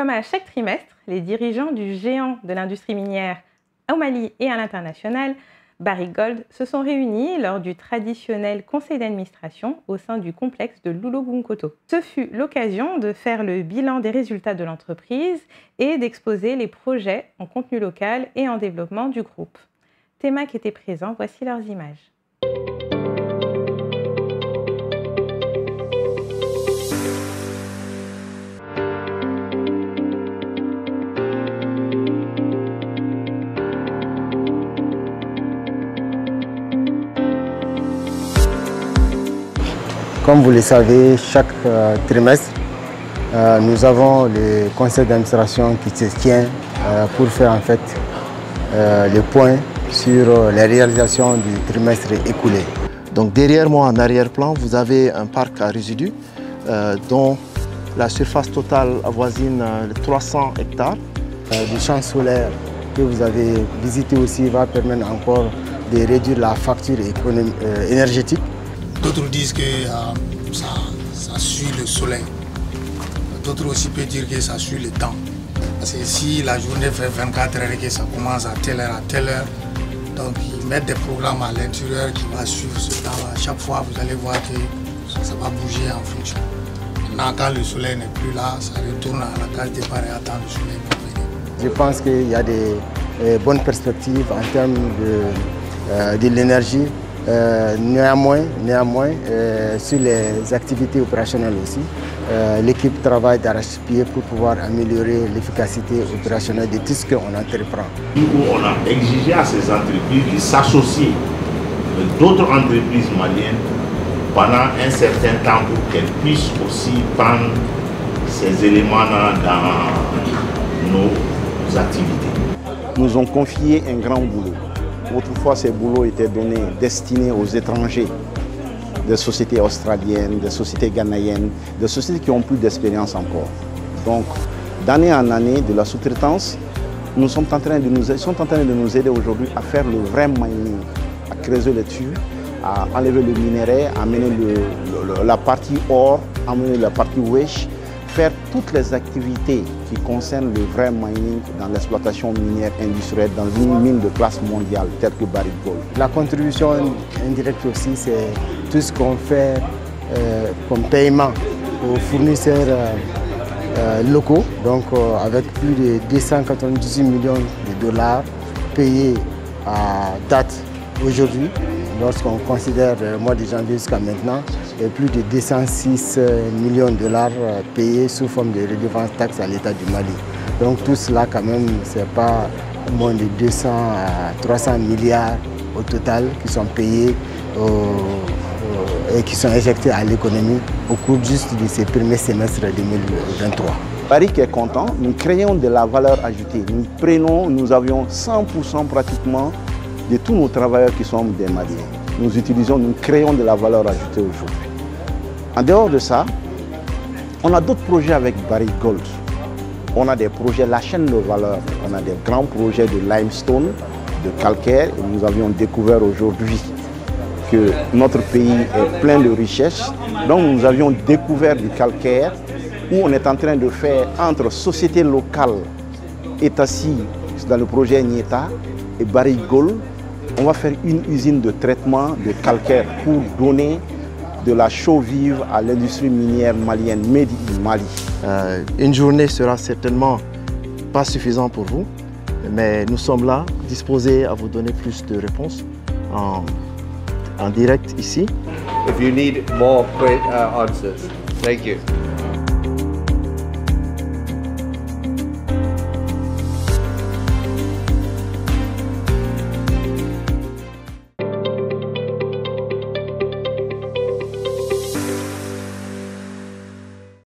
Comme à chaque trimestre, les dirigeants du géant de l'industrie minière au Mali et à l'international, Barrick Gold, se sont réunis lors du traditionnel conseil d'administration au sein du complexe de Loulo-Gounkoto. Ce fut l'occasion de faire le bilan des résultats de l'entreprise et d'exposer les projets en contenu local et en développement du groupe. Thémac était présent, voici leurs images. Comme vous le savez, chaque trimestre, nous avons le conseil d'administration qui se tient pour faire en fait le point sur les réalisations du trimestre écoulé. Donc derrière moi, en arrière-plan, vous avez un parc à résidus dont la surface totale avoisine les 300 hectares. Le champ solaire que vous avez visité aussi va permettre encore de réduire la facture énergétique. D'autres disent que ça suit le soleil. D'autres aussi peuvent dire que ça suit le temps. Parce que si la journée fait 24 heures et que ça commence à telle heure, donc ils mettent des programmes à l'intérieur qui vont suivre ce temps. À chaque fois, vous allez voir que ça va bouger en fonction. Maintenant, quand le soleil n'est plus là, ça retourne à la case départ et attend le soleil pour venir. Je pense qu'il y a des bonnes perspectives en termes de l'énergie. Néanmoins, sur les activités opérationnelles aussi, l'équipe travaille d'arrache-pied pour pouvoir améliorer l'efficacité opérationnelle de tout ce qu'on entreprend. On a exigé à ces entreprises de s'associer avec d'autres entreprises maliennes pendant un certain temps pour qu'elles puissent aussi prendre ces éléments-là dans nos activités. Nous ont confié un grand boulot. Autrefois, ces boulots étaient destinés aux étrangers, des sociétés australiennes, des sociétés ghanéennes, des sociétés qui ont plus d'expérience encore. Donc, d'année en année, de la sous-traitance, ils sont en train de nous aider aujourd'hui à faire le vrai mining, à creuser les tuyaux, à enlever le minerai, à amener la partie or, à amener la partie wesh, faire toutes les activités qui concernent le vrai mining dans l'exploitation minière industrielle dans une mine de classe mondiale telle que Barrick Gold. La contribution indirecte aussi, c'est tout ce qu'on fait comme paiement aux fournisseurs locaux, donc avec plus de 298 millions de dollars payés à date aujourd'hui. Lorsqu'on considère le mois de janvier jusqu'à maintenant, il y a plus de 206 millions de dollars payés sous forme de redevance taxe à l'État du Mali. Donc tout cela quand même, c'est pas moins de 200 à 300 milliards au total qui sont payés et qui sont injectés à l'économie au cours juste de ces premiers semestres 2023. Barrick est content, nous créons de la valeur ajoutée. Nous avions 100% pratiquement de tous nos travailleurs qui sont des Maliens. Nous créons de la valeur ajoutée aujourd'hui. En dehors de ça, on a d'autres projets avec Barrick Gold. On a des projets, la chaîne de valeur, on a des grands projets de limestone, de calcaire, et nous avions découvert aujourd'hui que notre pays est plein de richesses. Donc nous avions découvert du calcaire où on est en train de faire entre sociétés locales, État-ci, dans le projet Nieta, et Barrick Gold. On va faire une usine de traitement de calcaire pour donner de la chaux vive à l'industrie minière malienne, Made in Mali. Une journée sera certainement pas suffisante pour vous, mais nous sommes là, disposés à vous donner plus de réponses en direct ici. If you need more answers, thank you.